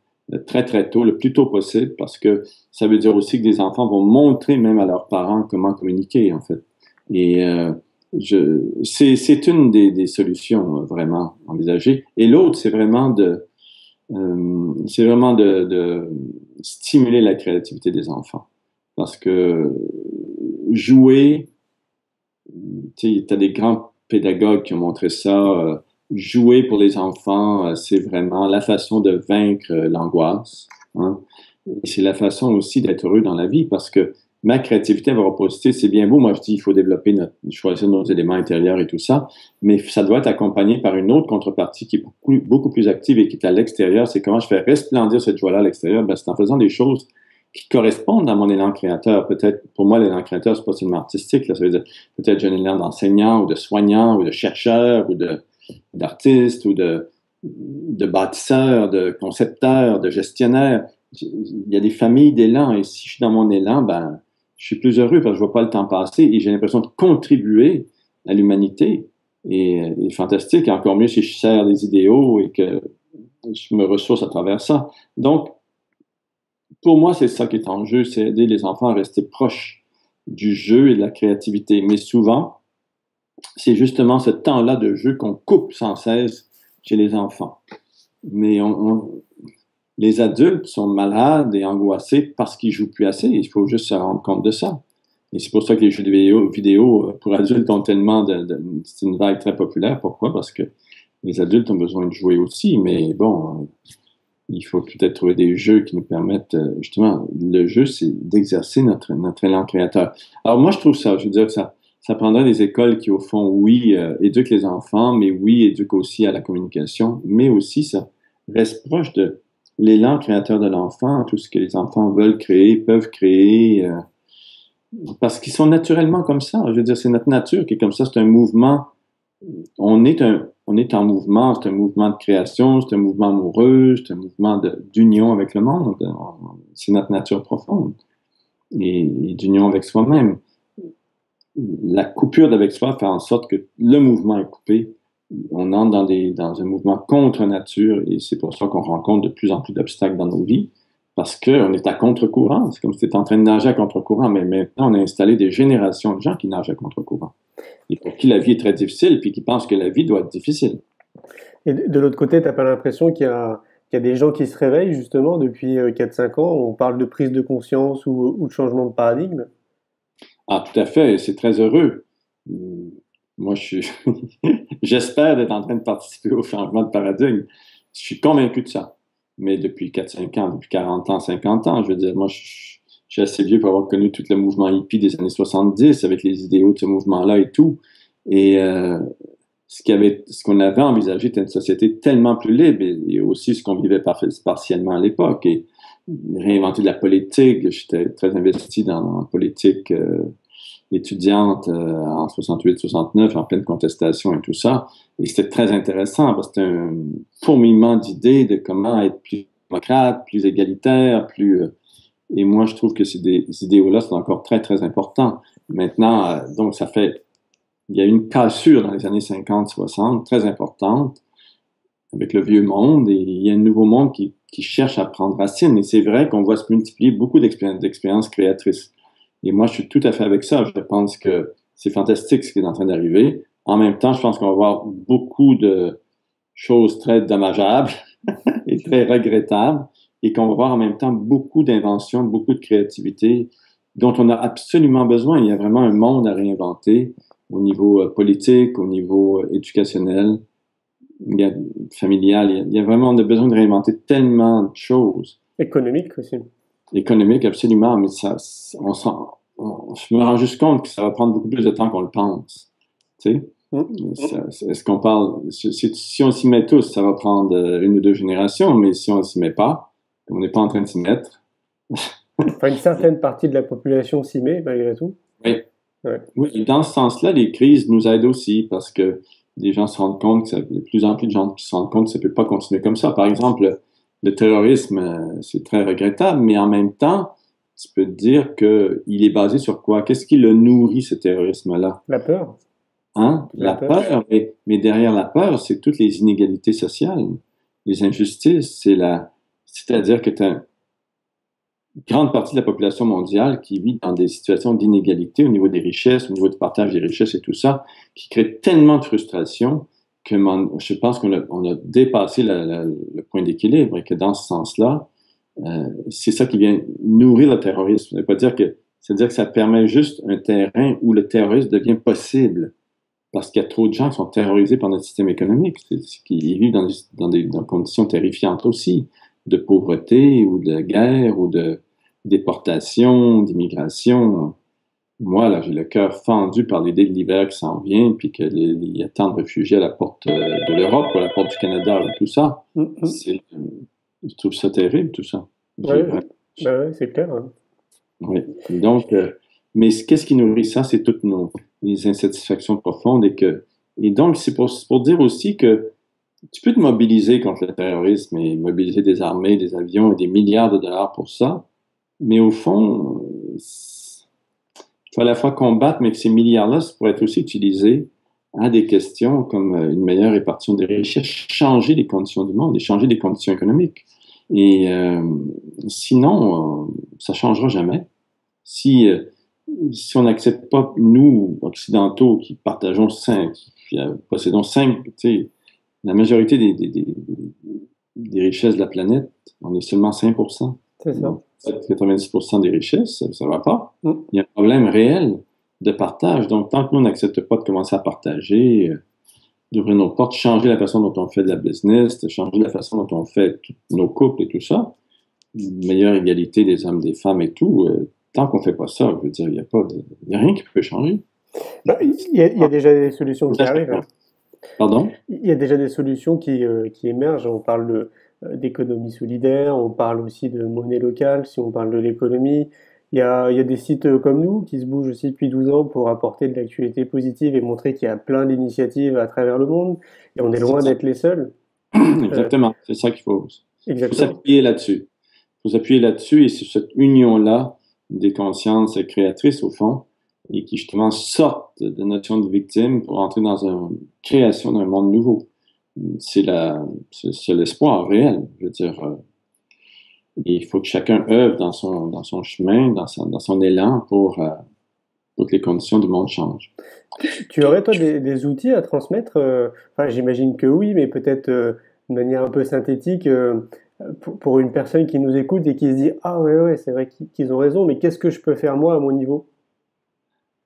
très, très tôt, le plus tôt possible, parce que ça veut dire aussi que des enfants vont montrer même à leurs parents comment communiquer, en fait. Et c'est une des solutions vraiment envisagées. Et l'autre, c'est vraiment de stimuler la créativité des enfants. Parce que jouer, tu as des grands pédagogues qui ont montré ça, jouer pour les enfants, c'est vraiment la façon de vaincre l'angoisse. Hein? Et c'est la façon aussi d'être heureux dans la vie parce que ma créativité va reposter. C'est bien beau, moi je dis il faut développer choisir nos éléments intérieurs et tout ça, mais ça doit être accompagné par une autre contrepartie qui est beaucoup plus active et qui est à l'extérieur. C'est comment je fais resplendir cette joie-là à l'extérieur. Ben, c'est en faisant des choses qui correspondent à mon élan créateur. Peut-être, pour moi, l'élan créateur, c'est pas seulement artistique, là, ça veut dire peut-être j'ai un élan d'enseignant ou de soignant ou de chercheur ou d'artiste ou de bâtisseur, de concepteur, de gestionnaire. Il y a des familles d'élan et si je suis dans mon élan, ben, je suis plus heureux parce que je vois pas le temps passer et j'ai l'impression de contribuer à l'humanité. Et fantastique, et encore mieux si je sers des idéaux et que je me ressource à travers ça. Donc, pour moi, c'est ça qui est en jeu, c'est aider les enfants à rester proches du jeu et de la créativité. Mais souvent, c'est justement ce temps-là de jeu qu'on coupe sans cesse chez les enfants. Mais les adultes sont malades et angoissés parce qu'ils jouent plus assez. Il faut juste se rendre compte de ça. Et c'est pour ça que les jeux vidéo pour adultes ont tellement c'est une vague très populaire. Pourquoi? Parce que les adultes ont besoin de jouer aussi. Mais bon, il faut peut-être trouver des jeux qui nous permettent, justement, le jeu, c'est d'exercer notre élan créateur. Alors moi, je trouve ça, je veux dire que ça prendrait des écoles qui, au fond, oui, éduquent les enfants, mais oui, éduquent aussi à la communication, mais aussi ça reste proche de l'élan créateur de l'enfant, tout ce que les enfants veulent créer, peuvent créer, parce qu'ils sont naturellement comme ça. Je veux dire, c'est notre nature qui est comme ça, c'est un mouvement. On est en mouvement, c'est un mouvement de création, c'est un mouvement amoureux, c'est un mouvement d'union avec le monde. C'est notre nature profonde et d'union avec soi-même. La coupure d'avec soi fait en sorte que le mouvement est coupé. On entre dans un mouvement contre nature et c'est pour ça qu'on rencontre de plus en plus d'obstacles dans nos vies parce qu'on est à contre-courant. C'est comme si tu étais en train de nager à contre-courant, mais maintenant on a installé des générations de gens qui nagent à contre-courant. Et pour qui la vie est très difficile, puis qui pensent que la vie doit être difficile. Et de l'autre côté, tu n'as pas l'impression qu'il y a des gens qui se réveillent justement depuis 4-5 ans? On parle de prise de conscience ou de changement de paradigme? Ah, tout à fait, c'est très heureux. Moi, j'espère d'être en train de participer au changement de paradigme. Je suis convaincu de ça. Mais depuis 4-5 ans, depuis 40 ans, 50 ans, je veux dire, moi, je suis assez vieux pour avoir connu tout le mouvement hippie des années 70 avec les idéaux de ce mouvement-là et tout. Et ce qu'on avait envisagé était une société tellement plus libre et aussi ce qu'on vivait partiellement à l'époque. Et réinventer de la politique, j'étais très investi dans la politique étudiante en 68-69, en pleine contestation et tout ça. Et c'était très intéressant parce que c'était un fourmillement d'idées de comment être plus démocrate, plus égalitaire, plus... et moi, je trouve que ces idéaux-là sont encore très, très importants. Maintenant, donc, il y a une cassure dans les années 50-60 très importante avec le vieux monde et il y a un nouveau monde qui cherche à prendre racine. Et c'est vrai qu'on voit se multiplier beaucoup d'expériences créatrices. Et moi, je suis tout à fait avec ça. Je pense que c'est fantastique ce qui est en train d'arriver. En même temps, je pense qu'on va voir beaucoup de choses très dommageables et très regrettables et qu'on va voir en même temps beaucoup d'inventions, beaucoup de créativité dont on a absolument besoin. Il y a vraiment un monde à réinventer au niveau politique, au niveau éducationnel, familial. Il y a vraiment besoin de réinventer tellement de choses. Économique aussi. Économique, absolument, mais je me rends juste compte que ça va prendre beaucoup plus de temps qu'on le pense. Tu sais? Est-ce qu'on parle, si on s'y met tous, ça va prendre 1 ou 2 générations, mais si on ne s'y met pas, on n'est pas en train de s'y mettre. Enfin, une certaine partie de la population s'y met, malgré tout. Oui. Ouais. Oui, et dans ce sens-là, les crises nous aident aussi parce que les gens se rendent compte, il y a de plus en plus de gens qui se rendent compte que ça ne peut pas continuer comme ça. Par exemple, le terrorisme, c'est très regrettable, mais en même temps, tu peux te dire qu'il est basé sur quoi? Qu'est-ce qui le nourrit, ce terrorisme-là? La peur. Hein? La peur. Mais derrière la peur, c'est toutes les inégalités sociales, les injustices, c'est-à-dire que tu as une grande partie de la population mondiale qui vit dans des situations d'inégalité au niveau des richesses, au niveau du partage des richesses et tout ça, qui crée tellement de frustration que je pense qu'on a dépassé le point d'équilibre et que dans ce sens-là, c'est ça qui vient nourrir le terrorisme. C'est-à-dire que ça permet juste un terrain où le terrorisme devient possible parce qu'il y a trop de gens qui sont terrorisés par notre système économique, qui vivent dans des conditions terrifiantes aussi, de pauvreté ou de guerre ou de déportation, d'immigration. Moi, là, j'ai le cœur fendu par l'idée de l'hiver qui s'en vient, puis qu'il y a tant de réfugiés à la porte de l'Europe, ou à la porte du Canada, et tout ça. Je trouve ça terrible, tout ça. Ouais, bah ouais, c'est clair. Hein. Oui. Donc, mais qu'est-ce qui nourrit ça? C'est toutes les insatisfactions profondes. Et donc, c'est pour dire aussi que tu peux te mobiliser contre le terrorisme et mobiliser des armées, des avions et des milliards de dollars pour ça. Mais au fond, il faut à la fois combattre, mais que ces milliards-là, ça pourrait être aussi utilisés à des questions comme une meilleure répartition des richesses, changer les conditions du monde et changer les conditions économiques. Et sinon, ça ne changera jamais. Si on n'accepte pas, nous, occidentaux, qui partageons qui possédons la majorité des richesses de la planète, on est seulement 5%. C'est ça. 90% des richesses, ça ne va pas. Il y a un problème réel de partage. Donc, tant que nous, on n'accepte pas de commencer à partager, d'ouvrir nos portes, changer la façon dont on fait de la business, de changer la façon dont on fait nos couples et tout ça, une meilleure égalité des hommes, des femmes et tout, tant qu'on ne fait pas ça, je veux dire, il n'y a rien qui peut changer. Il y a déjà des solutions qui arrivent. Hein. Pardon? Il y a déjà des solutions qui émergent. On parle d'économie solidaire, on parle aussi de monnaie locale, si on parle de l'économie. Il y a des sites comme nous qui se bougent aussi depuis 12 ans pour apporter de l'actualité positive et montrer qu'il y a plein d'initiatives à travers le monde. Et on est loin d'être les seuls. Exactement, c'est ça qu'il faut. Il faut Exactement. s'appuyer là-dessus. Il faut s'appuyer là-dessus et c'est cette union-là des consciences créatrices, au fond, et qui justement sortent de notion de victime pour entrer dans une création d'un monde nouveau. C'est l'espoir réel, je veux dire. Et il faut que chacun œuvre dans son chemin, dans son élan pour que les conditions du monde changent. Tu aurais, toi, des outils à transmettre enfin, j'imagine que oui, mais peut-être de manière un peu synthétique pour une personne qui nous écoute et qui se dit « Ah ouais, c'est vrai qu'ils ont raison, mais qu'est-ce que je peux faire moi à mon niveau ?»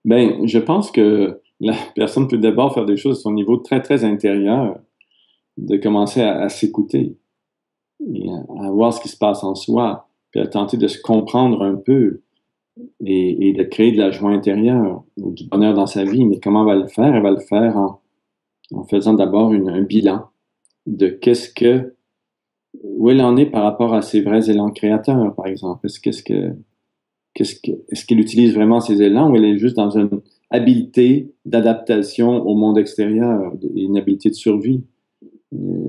Ben, je pense que la personne peut d'abord faire des choses à son niveau très, très intérieur, de commencer à s'écouter et à voir ce qui se passe en soi, puis à tenter de se comprendre un peu et de créer de la joie intérieure ou du bonheur dans sa vie. Mais comment elle va le faire? Elle va le faire en faisant d'abord un bilan de où elle en est par rapport à ses vrais élans créateurs, par exemple. Est-ce qu'elle utilise vraiment ses élans ou elle est juste dans une habileté d'adaptation au monde extérieur, une habileté de survie?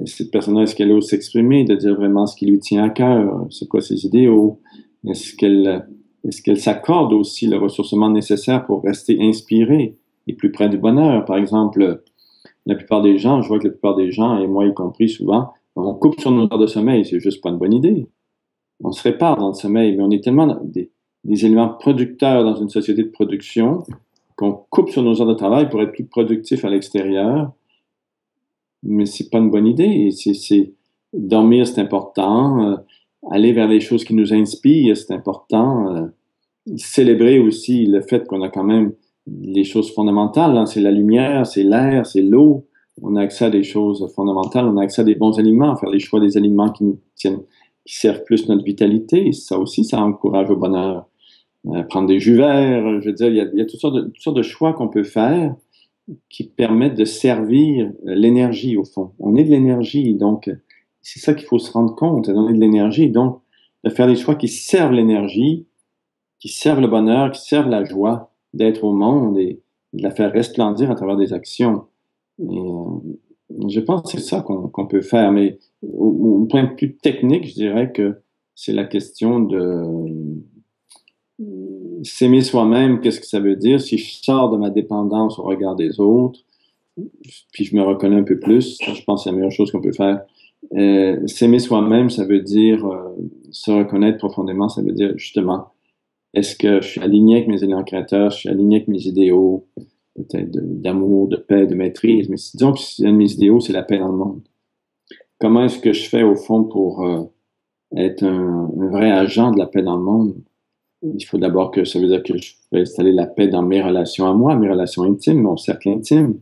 Cette personne-là, est-ce qu'elle ose s'exprimer, de dire vraiment ce qui lui tient à cœur? C'est quoi ses idéaux? Est-ce qu'elle s'accorde aussi le ressourcement nécessaire pour rester inspirée et plus près du bonheur? Par exemple, la plupart des gens, je vois que la plupart des gens, et moi y compris souvent, on coupe sur nos heures de sommeil, c'est juste pas une bonne idée. On se répare dans le sommeil, mais on est tellement des éléments producteurs dans une société de production qu'on coupe sur nos heures de travail pour être plus productif à l'extérieur. Mais c'est pas une bonne idée. Dormir, c'est important. Aller vers les choses qui nous inspirent, c'est important. Célébrer aussi le fait qu'on a quand même les choses fondamentales. Hein. C'est la lumière, c'est l'air, c'est l'eau. On a accès à des choses fondamentales. On a accès à des bons aliments. Faire les choix des aliments qui servent plus notre vitalité. Ça aussi, ça encourage au bonheur. Prendre des jus verts. Je veux dire, il y a toutes sortes de choix qu'on peut faire qui permettent de servir l'énergie, au fond. On est de l'énergie, donc c'est ça qu'il faut se rendre compte. On est de l'énergie, donc de faire des choix qui servent l'énergie, qui servent le bonheur, qui servent la joie d'être au monde et de la faire resplendir à travers des actions. Et, je pense que c'est ça qu'on peut faire, mais au point plus technique, je dirais que c'est la question de s'aimer soi-même. Qu'est-ce que ça veut dire? Si je sors de ma dépendance au regard des autres, puis je me reconnais un peu plus, je pense que c'est la meilleure chose qu'on peut faire. S'aimer soi-même, ça veut dire se reconnaître profondément, ça veut dire justement, est-ce que je suis aligné avec mes élans créateurs, je suis aligné avec mes idéaux, peut-être d'amour, de paix, de maîtrise, mais disons que un de mes idéaux, c'est la paix dans le monde. Comment est-ce que je fais au fond pour être un vrai agent de la paix dans le monde? Il faut d'abord que ça veut dire que je vais installer la paix dans mes relations à moi, mes relations intimes, mon cercle intime,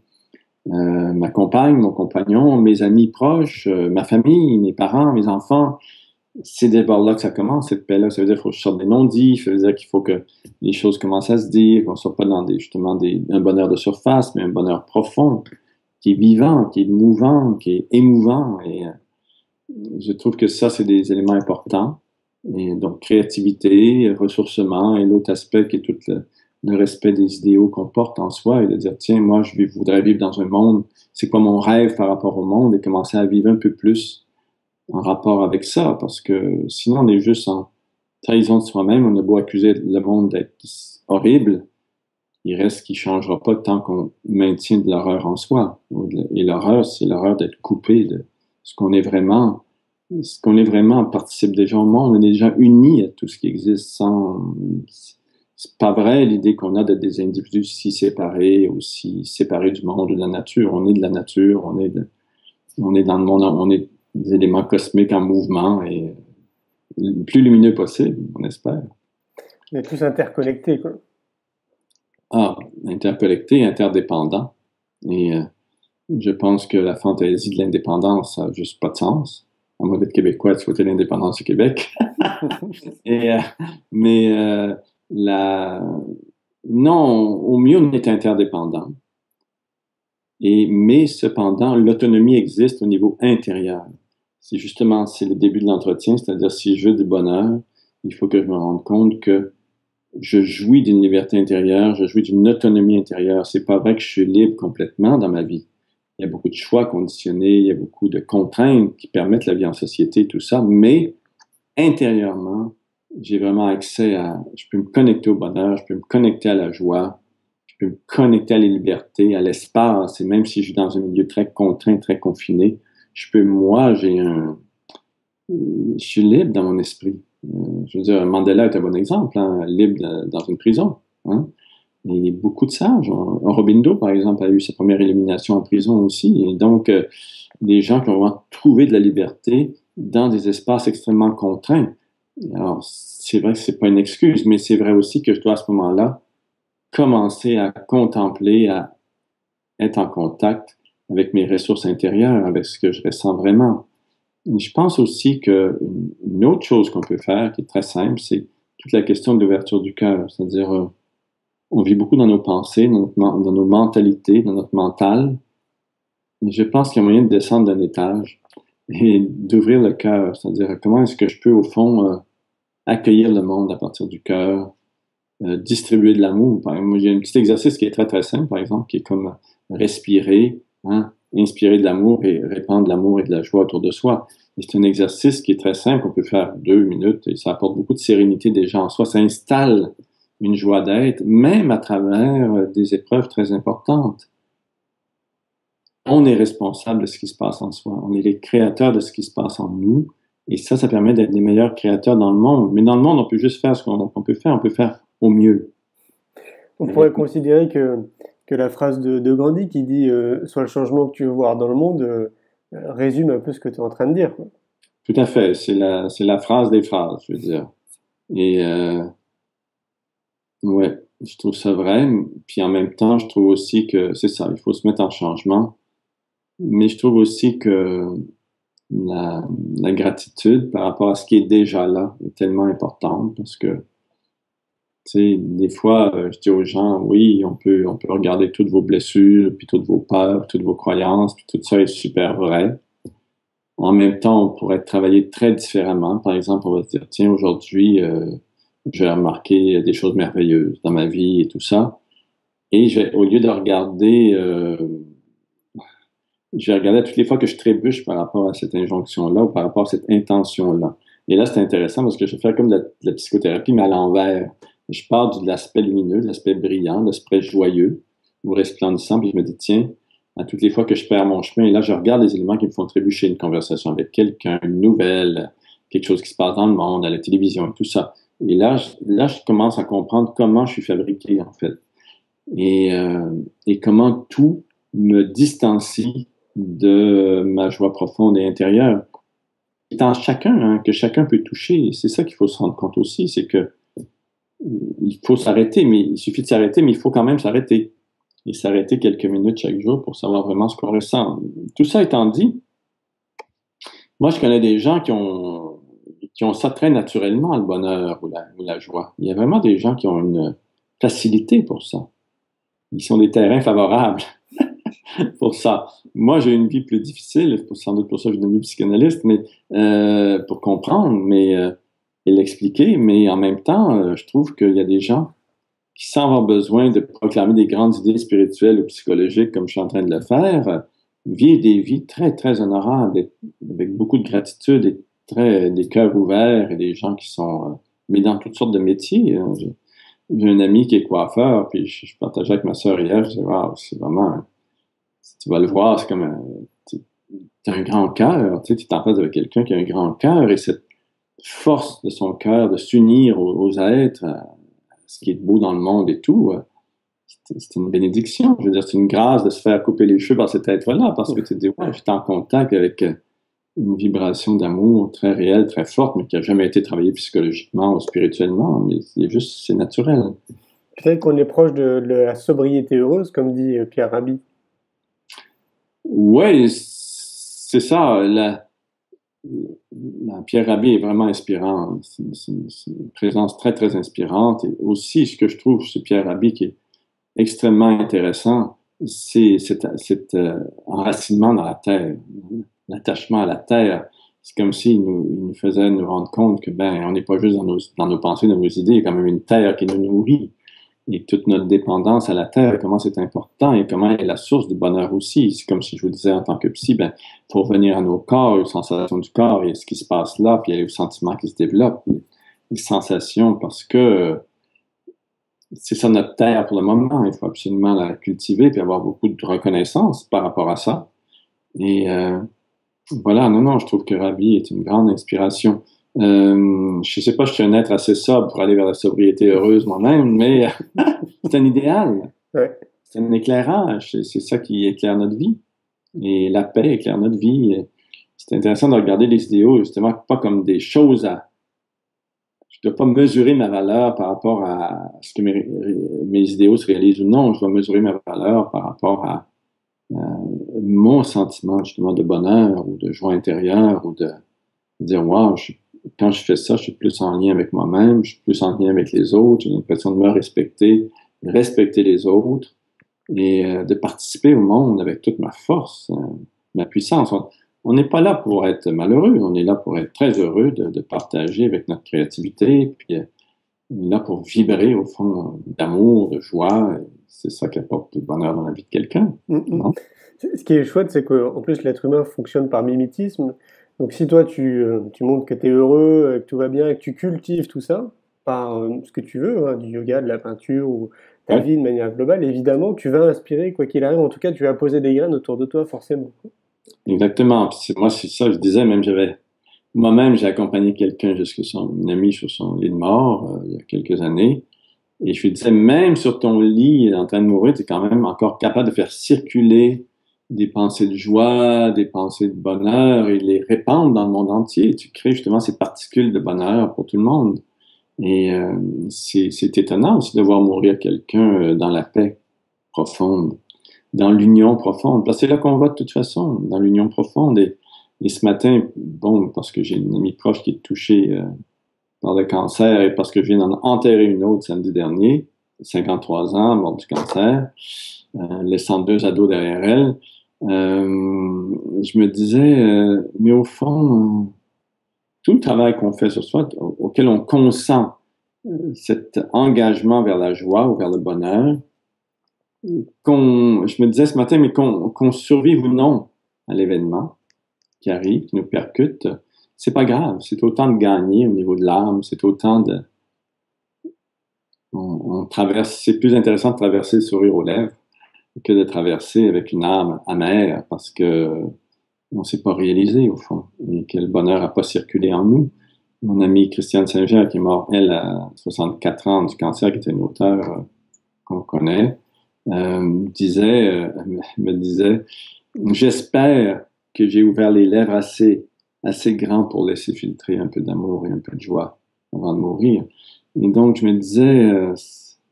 ma compagne, mon compagnon, mes amis proches, ma famille, mes parents, mes enfants. c'est d'abord là que ça commence, cette paix-là. Ça veut dire qu'il faut que je sorte des non-dits, ça veut dire qu'il faut que les choses commencent à se dire, qu'on ne soit pas dans justement un bonheur de surface, mais un bonheur profond, qui est vivant, qui est mouvant, qui est émouvant. Et je trouve que ça, c'est des éléments importants. Et donc, créativité, ressourcement, et l'autre aspect qui est tout le respect des idéaux qu'on porte en soi, et de dire, tiens, moi, voudrais vivre dans un monde, c'est quoi mon rêve par rapport au monde, et commencer à vivre un peu plus en rapport avec ça, parce que sinon, on est juste en trahison de soi-même. On a beau accuser le monde d'être horrible, il reste qu'il ne changera pas tant qu'on maintient de l'horreur en soi. Et l'horreur, c'est l'horreur d'être coupé de ce qu'on est vraiment. Ce qu'on est vraiment participe déjà au monde. On est déjà unis à tout ce qui existe sans. C'est pas vrai l'idée qu'on a d'être des individus si séparés ou si séparés du monde ou de la nature. On est de la nature, on est dans le monde, on est des éléments cosmiques en mouvement et le plus lumineux possible, on espère. On est tous interconnectés, quoi. Ah, interconnectés, interdépendants. Et je pense que la fantaisie de l'indépendance n'a juste pas de sens. À moins d'être québécois, de souhaiter l'indépendance du Québec. Et, mais non, au mieux, on est interdépendants. Mais cependant, l'autonomie existe au niveau intérieur. C'est le début de l'entretien, c'est-à-dire si je veux du bonheur, il faut que je me rende compte que je jouis d'une liberté intérieure, je jouis d'une autonomie intérieure. C'est pas vrai que je suis libre complètement dans ma vie. Il y a beaucoup de choix conditionnés, il y a beaucoup de contraintes qui permettent la vie en société, tout ça, mais intérieurement, j'ai vraiment accès je peux me connecter au bonheur, je peux me connecter à la joie, je peux me connecter à la liberté, à l'espace, et même si je suis dans un milieu très contraint, très confiné, je suis libre dans mon esprit. Je veux dire, Mandela est un bon exemple, hein, libre dans une prison. Hein. Et beaucoup de sages. Aurobindo, par exemple, a eu sa première élimination en prison aussi. Et donc, des gens qui ont vraiment trouvé de la liberté dans des espaces extrêmement contraints. Alors, c'est vrai que c'est pas une excuse, mais c'est vrai aussi que je dois à ce moment-là commencer à contempler, à être en contact avec mes ressources intérieures, avec ce que je ressens vraiment. Et je pense aussi qu'une autre chose qu'on peut faire, qui est très simple, c'est toute la question de l'ouverture du cœur. C'est-à-dire, on vit beaucoup dans nos pensées, dans nos mentalités, dans notre mental. Et je pense qu'il y a moyen de descendre d'un étage et d'ouvrir le cœur. C'est-à-dire, comment est-ce que je peux, au fond, accueillir le monde à partir du cœur, distribuer de l'amour. Par exemple, moi, j'ai un petit exercice qui est très, très simple, par exemple, qui est comme respirer, hein, inspirer de l'amour et répandre de l'amour et de la joie autour de soi. Et c'est un exercice qui est très simple, on peut faire 2 minutes et ça apporte beaucoup de sérénité déjà en soi. Ça installe une joie d'être, même à travers des épreuves très importantes. On est responsable de ce qui se passe en soi. On est les créateurs de ce qui se passe en nous. Et ça permet d'être les meilleurs créateurs dans le monde. Mais dans le monde, on peut juste faire ce qu'on peut faire. On peut faire au mieux. On pourrait considérer que la phrase de Gandhi qui dit sois le changement que tu veux voir dans le monde résume un peu ce que tu es en train de dire, quoi. Tout à fait. C'est la phrase des phrases, je veux dire. Et ouais, je trouve ça vrai. Puis en même temps, je trouve aussi que c'est ça, il faut se mettre en changement. Mais je trouve aussi que la gratitude par rapport à ce qui est déjà là est tellement importante parce que, tu sais, des fois, je dis aux gens, oui, on peut regarder toutes vos blessures, puis toutes vos peurs, toutes vos croyances, puis tout ça est super vrai. En même temps, on pourrait travailler très différemment. Par exemple, on va se dire, tiens, aujourd'hui, j'ai remarqué des choses merveilleuses dans ma vie et tout ça. Et au lieu de regarder, je vais regarder toutes les fois que je trébuche par rapport à cette injonction-là ou par rapport à cette intention-là. Et là, c'est intéressant parce que je vais faire comme de la psychothérapie, mais à l'envers. Je pars de l'aspect lumineux, de l'aspect brillant, de l'aspect joyeux ou resplendissant, puis je me dis, tiens, à toutes les fois que je perds mon chemin, et là, je regarde les éléments qui me font trébucher, une conversation avec quelqu'un, une nouvelle, quelque chose qui se passe dans le monde, à la télévision, et tout ça. Et je commence à comprendre comment je suis fabriqué, en fait. Et comment tout me distancie de ma joie profonde et intérieure. C'est en chacun, hein, que chacun peut toucher. C'est ça qu'il faut se rendre compte aussi, c'est que il faut s'arrêter, mais il suffit de s'arrêter, mais il faut quand même s'arrêter. Et s'arrêter quelques minutes chaque jour pour savoir vraiment ce qu'on ressent. Tout ça étant dit, moi, je connais des gens qui ont ça très naturellement, le bonheur ou la joie. Il y a vraiment des gens qui ont une facilité pour ça. Ils sont des terrains favorables pour ça. Moi, j'ai une vie plus difficile, sans doute pour ça que je suis devenu psychanalyste, mais pour comprendre et l'expliquer, mais en même temps, je trouve qu'il y a des gens qui, sans avoir besoin de proclamer des grandes idées spirituelles ou psychologiques comme je suis en train de le faire, vivent des vies très, très honorables, avec beaucoup de gratitude et des cœurs ouverts et des gens qui sont, mais dans toutes sortes de métiers. J'ai un ami qui est coiffeur, puis je partageais avec ma sœur hier, je disais, wow, c'est vraiment, tu vas le voir, c'est comme tu as un grand cœur, tu sais, tu t'en face avec quelqu'un qui a un grand cœur et cette force de son cœur de s'unir aux êtres, à ce qui est beau dans le monde et tout, c'est une bénédiction. Je veux dire, c'est une grâce de se faire couper les cheveux par cet être-là, parce que tu te dis, ouais, j'étais en contact avec une vibration d'amour très réelle, très forte, mais qui n'a jamais été travaillée psychologiquement ou spirituellement, mais c'est juste, c'est naturel. Peut-être qu'on est proche de la sobriété heureuse, comme dit Pierre Rabhi. Oui, c'est ça. Pierre Rabhi est vraiment inspirant. C'est une présence très, très inspirante. Et aussi, ce que je trouve chez Pierre Rabhi qui est extrêmement intéressant, c'est cet enracinement dans la terre, l'attachement à la terre. C'est comme s'il il nous faisait nous rendre compte que, ben, on n'est pas juste dans nos pensées, dans nos idées, il y a quand même une terre qui nous nourrit. Et toute notre dépendance à la terre, comment c'est important et comment elle est la source du bonheur aussi. C'est comme si je vous disais en tant que psy, ben, pour revenir à nos corps, aux sensations du corps et ce qui se passe là, puis il y a les sentiments qui se développent, les sensations, parce que c'est ça notre terre pour le moment. Il faut absolument la cultiver puis avoir beaucoup de reconnaissance par rapport à ça. Et voilà, non, non, je trouve que Rabbi est une grande inspiration. Je sais pas, je suis un être assez sobre pour aller vers la sobriété heureuse moi-même, mais c'est un idéal. Ouais. C'est un éclairage. C'est ça qui éclaire notre vie. Et la paix éclaire notre vie. C'est intéressant de regarder les idéaux, justement, pas comme des choses à... Je ne dois pas mesurer ma valeur par rapport à ce que mes idéaux se réalisent ou non. Je dois mesurer ma valeur par rapport à mon sentiment, justement, de bonheur ou de joie intérieure ou de dire, wow, quand je fais ça, je suis plus en lien avec moi-même, je suis plus en lien avec les autres, j'ai l'impression de me respecter, respecter les autres et de participer au monde avec toute ma force, ma puissance. On n'est pas là pour être malheureux, on est là pour être très heureux de partager avec notre créativité, puis on est là pour vibrer au fond d'amour, de joie. C'est ça qui apporte du bonheur dans la vie de quelqu'un. Non? Ce qui est chouette, c'est qu'en plus l'être humain fonctionne par mimétisme. Donc si toi tu montres que tu es heureux, que tout va bien, et que tu cultives tout ça par ce que tu veux, hein, du yoga, de la peinture ou ta Ouais, vie de manière globale, évidemment tu vas inspirer quoi qu'il arrive. En tout cas, tu vas poser des graines autour de toi forcément. exactement. Puis moi, c'est ça, je disais, même moi-même, j'ai accompagné quelqu'un une amie sur son lit de mort il y a quelques années. Et je lui disais, même sur ton lit, en train de mourir, tu es quand même encore capable de faire circuler des pensées de joie, des pensées de bonheur et les répandre dans le monde entier. Tu crées justement ces particules de bonheur pour tout le monde. Et c'est étonnant aussi de voir mourir quelqu'un dans la paix profonde, dans l'union profonde. Parce que c'est là qu'on va de toute façon, dans l'union profonde. Et ce matin, bon, parce que j'ai une amie proche qui est touchée par le cancer et parce que je viens d'en enterrer une autre samedi dernier, 53 ans, morte du cancer, laissant deux ados derrière elle, je me disais, mais au fond, tout le travail qu'on fait sur soi, auquel on consent cet engagement vers la joie ou vers le bonheur, je me disais ce matin, mais qu'on survive ou non à l'événement qui arrive, qui nous percute, c'est pas grave. C'est autant de gagner au niveau de l'âme, c'est autant de... On traverse, c'est plus intéressant de traverser le sourire aux lèvres que de traverser avec une âme amère parce que on s'est pas réalisé au fond et que le bonheur a pas circulé en nous. Mon amie Christiane Saint-Jean, qui est morte, elle, à 64 ans du cancer, qui était une auteure qu'on connaît, me disait, j'espère que j'ai ouvert les lèvres assez grands pour laisser filtrer un peu d'amour et un peu de joie avant de mourir. Et donc, je me disais,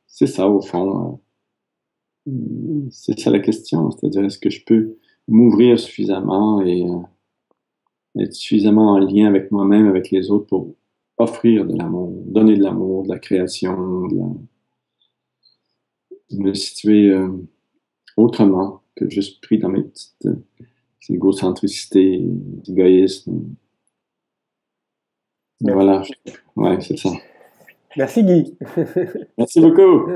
c'est ça au fond, c'est ça la question, c'est-à-dire est-ce que je peux m'ouvrir suffisamment et être suffisamment en lien avec moi-même, avec les autres pour offrir de l'amour, donner de l'amour, de la création, me situer autrement que juste pris dans mes petites égocentricités, égoïsme. Merci. Voilà, ouais, c'est ça. Merci Guy. Merci beaucoup.